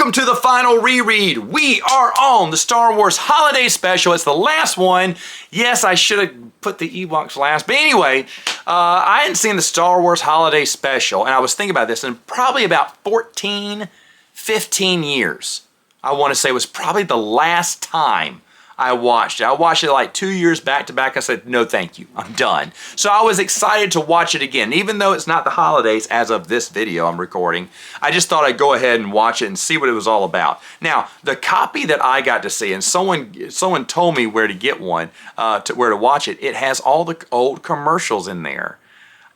Welcome to the final reread. We are on the Star Wars Holiday Special. It's the last one. Yes, I should have put the Ewoks last. But anyway, I hadn't seen the Star Wars Holiday Special, and I was thinking about this, and probably about 14, 15 years, I want to say, was probably the last time I watched it. I watched it like 2 years back to back. I said, no, thank you. I'm done. So I was excited to watch it again. Even though it's not the holidays as of this video I'm recording, I just thought I'd go ahead and watch it and see what it was all about. Now, the copy that I got to see, and someone told me where to get one, where to watch it, it has all the old commercials in there.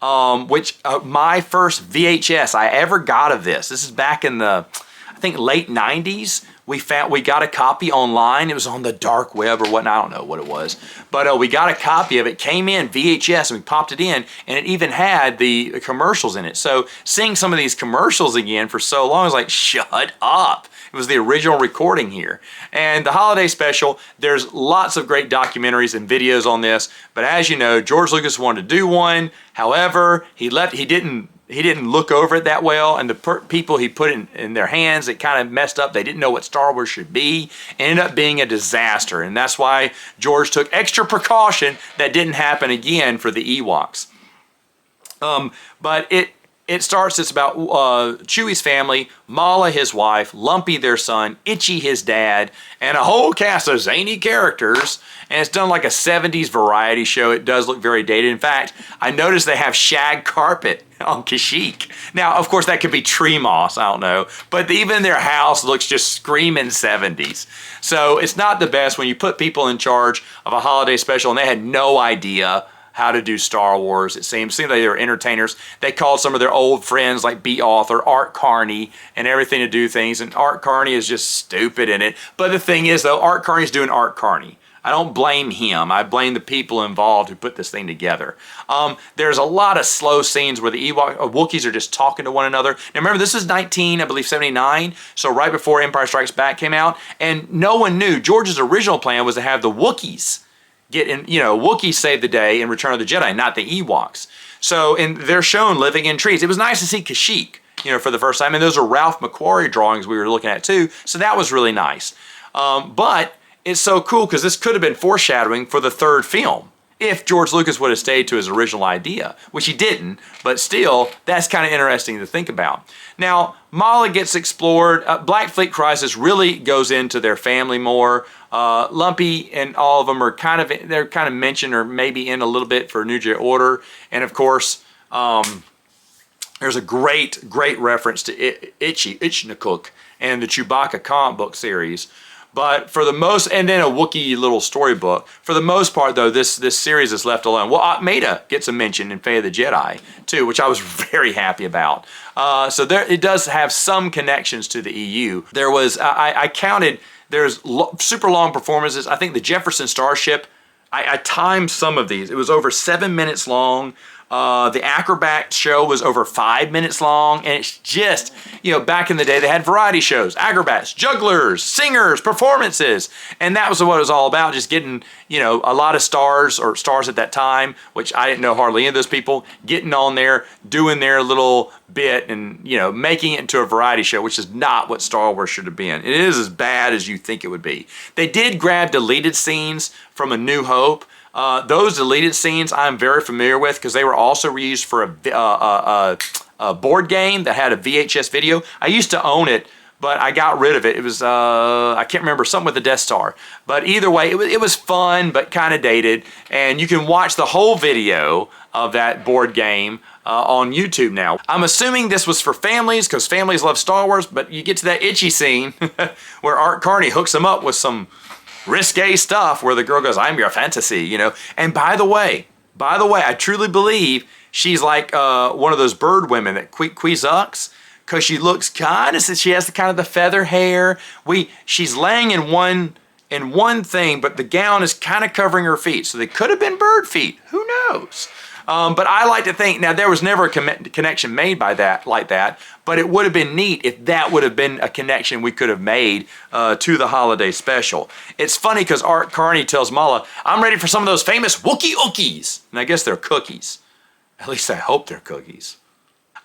My first VHS I ever got of this is back in the, I think, late 90s. We got a copy online. It was on the dark web or whatnot. I don't know what it was. But we got a copy of it. Came in VHS and we popped it in, and it even had the commercials in it. So seeing some of these commercials again for so long, I was like, shut up. It was the original recording here. And the holiday special, there's lots of great documentaries and videos on this. But as you know, George Lucas wanted to do one. However, he didn't look over it that well, and the people he put in their hands, it kind of messed up. They didn't know what Star Wars should be. It ended up being a disaster, and that's why George took extra precaution that didn't happen again for the Ewoks. But it starts, it's about Chewie's family, Mala his wife, Lumpy their son, Itchy his dad, and a whole cast of zany characters. And it's done like a 70s variety show. It does look very dated. In fact, I noticed they have shag carpet on Kashyyyk. Now, of course, that could be tree moss, I don't know. But even their house looks just screaming 70s. So it's not the best when you put people in charge of a holiday special and they had no idea how to do Star Wars. It seemed like they were entertainers. They called some of their old friends like B. Author, Art Carney, and everything to do things. And Art Carney is just stupid in it. But the thing is, though, Art Carney's doing Art Carney. I don't blame him. I blame the people involved who put this thing together. There's a lot of slow scenes where the Wookiees are just talking to one another. Now remember, this is 79, so right before Empire Strikes Back came out, and no one knew. George's original plan was to have the Wookiees Wookiees save the day in Return of the Jedi, not the Ewoks. So, and they're shown living in trees. It was nice to see Kashyyyk, for the first time, and those are Ralph McQuarrie drawings we were looking at too, so that was really nice. But it's so cool because this could have been foreshadowing for the third film if George Lucas would have stayed to his original idea, which he didn't, but still, that's kind of interesting to think about. Now, Mala gets explored. Black Fleet Crisis really goes into their family more. Lumpy and all of them are kind of mentioned or maybe in a little bit for New Jedi Order. And of course, there's a great reference to Itchnakuk and the Chewbacca comic book series. But for the most, and then a Wookiee little storybook. For the most part, though, this series is left alone. Well, Maida gets a mention in Fate of the Jedi, too, which I was very happy about. So it does have some connections to the EU. There was, I counted, there's super long performances. I think the Jefferson Starship, I timed some of these. It was over 7 minutes long. The Acrobat show was over 5 minutes long, and it's just, back in the day they had variety shows, acrobats, jugglers, singers, performances, and that was what it was all about, just getting, a lot of stars at that time, which I didn't know hardly any of those people, getting on there, doing their little bit, and, making it into a variety show, which is not what Star Wars should have been. It is as bad as you think it would be. They did grab deleted scenes from A New Hope. Those deleted scenes I'm very familiar with because they were also reused for a board game that had a VHS video. I used to own it, but I got rid of it. It was, I can't remember, something with the Death Star. But either way, it was fun, but kind of dated. And you can watch the whole video of that board game on YouTube now. I'm assuming this was for families because families love Star Wars, but you get to that Itchy scene where Art Carney hooks them up with some risque stuff where the girl goes, I'm your fantasy, And by the way, I truly believe she's like one of those bird women that Kwisatz, because she looks she has the feather hair. She's laying in one thing, but the gown is kind of covering her feet. So they could have been bird feet. Who knows? But I like to think, now there was never a connection made by that, but it would have been neat if that would have been a connection we could have made to the holiday special. It's funny because Art Carney tells Mala, I'm ready for some of those famous Wookiee Ookies. And I guess they're cookies. At least I hope they're cookies.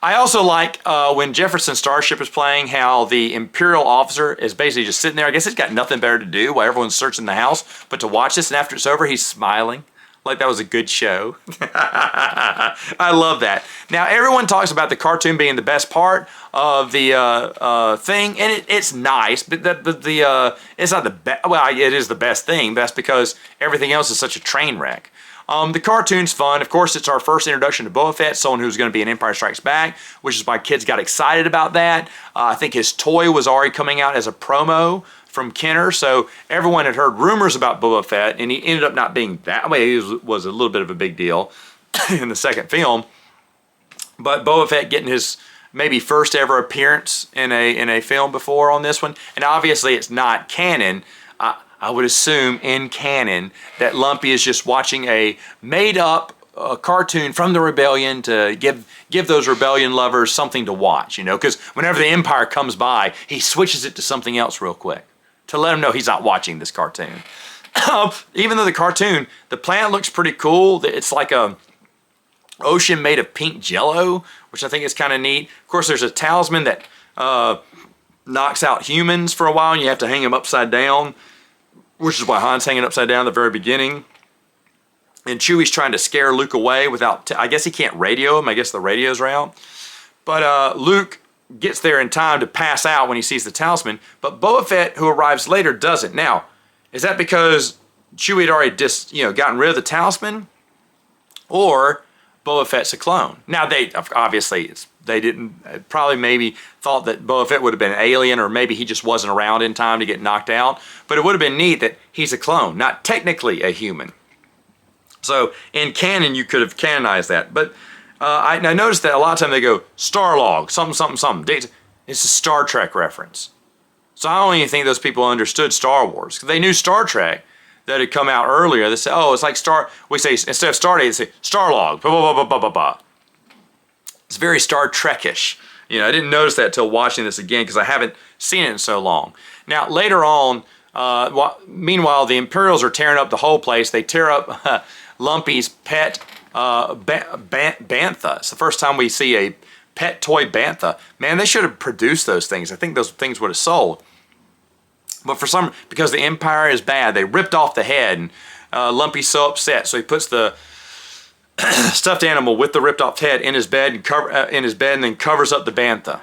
I also like when Jefferson Starship is playing, how the Imperial officer is basically just sitting there. I guess he's got nothing better to do while everyone's searching the house but to watch this, and after it's over, he's smiling like that was a good show. I love that. Now, everyone talks about the cartoon being the best part of the thing, and it's nice, but it's not the best. Well, it is the best thing. That's because everything else is such a train wreck. The cartoon's fun. Of course, it's our first introduction to Boba Fett, someone who's going to be in Empire Strikes Back, which is why kids got excited about that. I think his toy was already coming out as a promo from Kenner, so everyone had heard rumors about Boba Fett, and he ended up not being that way. He was a little bit of a big deal in the second film. But Boba Fett getting his maybe first ever appearance in a film before on this one, and obviously it's not canon. I would assume in canon that Lumpy is just watching a made-up cartoon from the Rebellion to give those Rebellion lovers something to watch, you know, because whenever the Empire comes by, he switches it to something else real quick to let them know he's not watching this cartoon. Even though the cartoon, the planet looks pretty cool. It's like a ocean made of pink jello, which I think is kind of neat. Of course, there's a talisman that knocks out humans for a while, and you have to hang them upside down, which is why Han's hanging upside down at the very beginning. And Chewie's trying to scare Luke away without, I guess he can't radio him. I guess the radios are out. But Luke gets there in time to pass out when he sees the talisman. But Boba Fett, who arrives later, doesn't. Now, is that because Chewie had already gotten rid of the talisman? Or Boba Fett's a clone? Now, they didn't, probably maybe thought that Boba Fett would have been an alien, or maybe he just wasn't around in time to get knocked out. But it would have been neat that he's a clone, not technically a human. So in canon, you could have canonized that. But I noticed that a lot of times they go, Starlog, something, something, something. It's a Star Trek reference. So I don't even think those people understood Star Wars. They knew Star Trek that had come out earlier. They say, oh, it's like we say, instead of Stardate, they say Starlog, blah, blah, blah, blah, blah, blah. It's very Star Trek-ish. You know, I didn't notice that till watching this again because I haven't seen it in so long. Now, later on, meanwhile, the Imperials are tearing up the whole place. They tear up Lumpy's pet bantha. It's the first time we see a pet toy bantha. Man, they should have produced those things. I think those things would have sold. But because the Empire is bad, they ripped off the head, and Lumpy's so upset, so he puts the stuffed animal with the ripped off head in his bed and then covers up the bantha.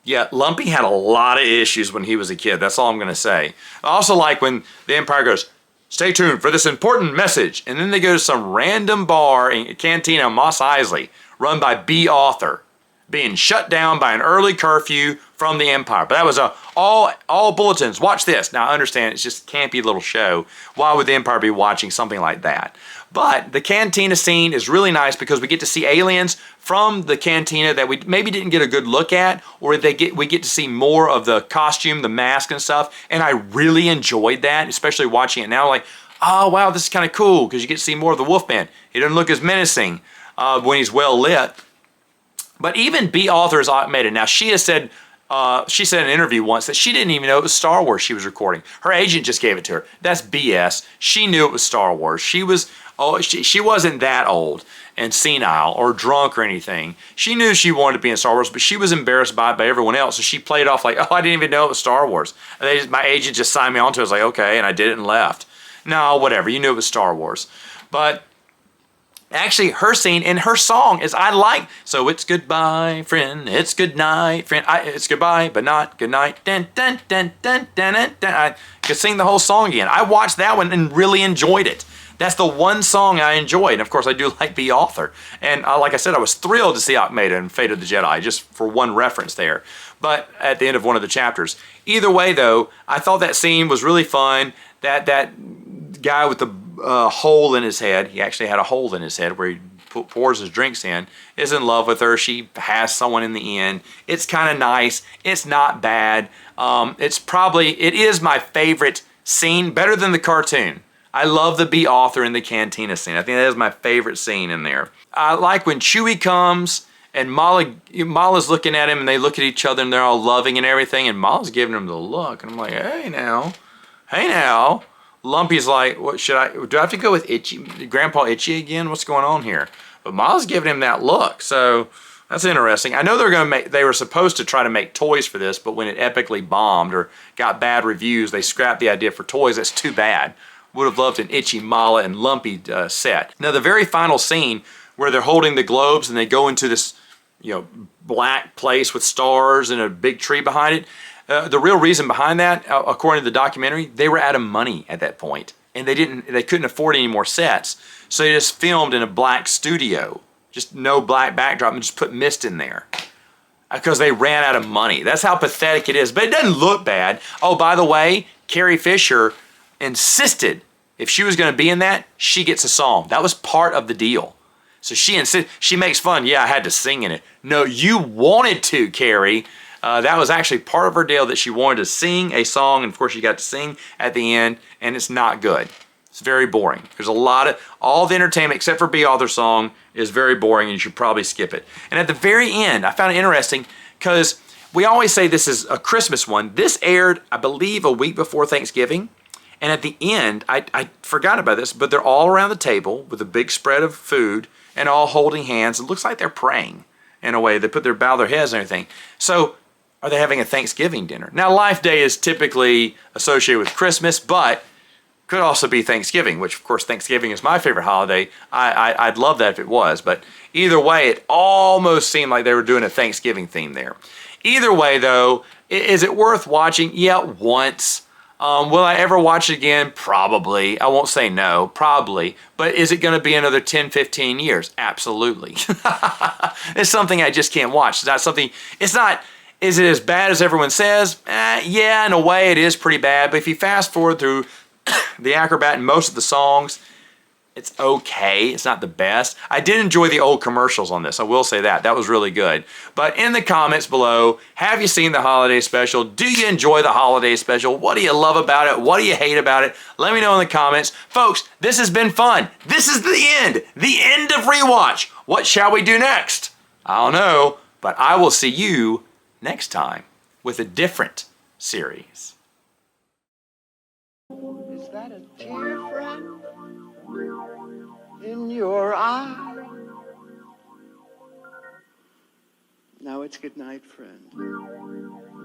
Yeah, Lumpy had a lot of issues when he was a kid. That's all I'm going to say. I also like when the Empire goes, stay tuned for this important message. And then they go to some random bar in Cantina, Mos Eisley, run by B. Author, being shut down by an early curfew from the Empire. But that was all bulletins. Watch this. Now, I understand it's just a campy little show. Why would the Empire be watching something like that? But the Cantina scene is really nice because we get to see aliens from the Cantina that we maybe didn't get a good look at, or we get to see more of the costume, the mask and stuff. And I really enjoyed that, especially watching it now. Like, oh, wow, this is kind of cool because you get to see more of the Wolfman. He doesn't look as menacing when he's well lit. But even B. Author is automated. Now, she said in an interview once that she didn't even know it was Star Wars she was recording. Her agent just gave it to her. That's BS. She knew it was Star Wars. She wasn't that old and senile or drunk or anything. She knew she wanted to be in Star Wars, but she was embarrassed by everyone else. So she played off like, oh, I didn't even know it was Star Wars. My agent just signed me onto it. I was like, okay, and I did it and left. No, whatever. You knew it was Star Wars. But actually, her scene in her song is so it's goodbye, friend. It's good night, friend. It's goodbye, but not good night. Dun, dun, dun, dun, dun, dun, dun. I could sing the whole song again. I watched that one and really enjoyed it. That's the one song I enjoyed. And of course, I do like the author. And like I said, I was thrilled to see Almeida in Fate of the Jedi, just for one reference there. But at the end of one of the chapters. Either way, though, I thought that scene was really fun. That guy with the hole in his head, he actually had a hole in his head where he pours his drinks in, is in love with her. She has someone in the end. It's kind of nice. It's not bad. It is my favorite scene, better than the cartoon. I love the B. Author in the Cantina scene. I think that is my favorite scene in there. I like when Chewie comes and Mala's looking at him and they look at each other and they're all loving and everything, and Mala's giving him the look. And I'm like, hey now. Lumpy's like, what do I have to go with Grandpa Itchy again? What's going on here? But Mala's giving him that look. So That's interesting. I know they were supposed to try to make toys for this, but when it epically bombed or got bad reviews, they scrapped the idea for toys. That's too bad. Would have loved an Itchy, Mala, and Lumpy set. Now, the very final scene where they're holding the globes and they go into this, black place with stars and a big tree behind it. The real reason behind that, according to the documentary, they were out of money at that point, and they couldn't afford any more sets, so they just filmed in a black studio, just no black backdrop, and just put mist in there because they ran out of money. That's how pathetic it is, but it doesn't look bad. Oh, by the way, Carrie Fisher insisted if she was going to be in that, she gets a song. That was part of the deal. So she makes fun. Yeah, I had to sing in it. No, you wanted to, Carrie. That was actually part of her deal, that she wanted to sing a song, and of course she got to sing at the end, and it's not good. It's very boring. There's all the entertainment except for Be Author Song is very boring, and you should probably skip it. And at the very end, I found it interesting because we always say this is a Christmas one. This aired, I believe, a week before Thanksgiving. And at the end, I forgot about this, but they're all around the table with a big spread of food and all holding hands. It looks like they're praying in a way. They bow their heads and everything. So are they having a Thanksgiving dinner? Now, Life Day is typically associated with Christmas, but could also be Thanksgiving, which, of course, Thanksgiving is my favorite holiday. I'd love that if it was. But either way, it almost seemed like they were doing a Thanksgiving theme there. Either way, though, is it worth watching? Yeah, once. Will I ever watch it again? Probably. I won't say no, probably. But is it going to be another 10, 15 years? Absolutely. It's something I just can't watch. It's not something, is it as bad as everyone says? Yeah, in a way it is pretty bad. But if you fast forward through the Acrobat and most of the songs, it's okay. It's not the best. I did enjoy the old commercials on this. I will say that. That was really good. But in the comments below, have you seen the holiday special? Do you enjoy the holiday special? What do you love about it? What do you hate about it? Let me know in the comments. Folks, this has been fun. This is the end of ReWatch. What shall we do next? I don't know, but I will see you next time with a different series. Is that a tear, friend? In your eye? Now it's good night, friend.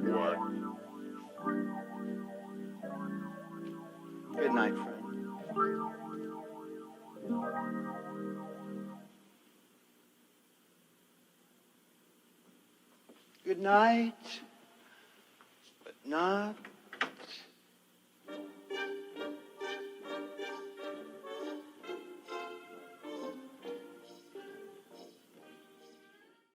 What? Good night, friend. Good night, but not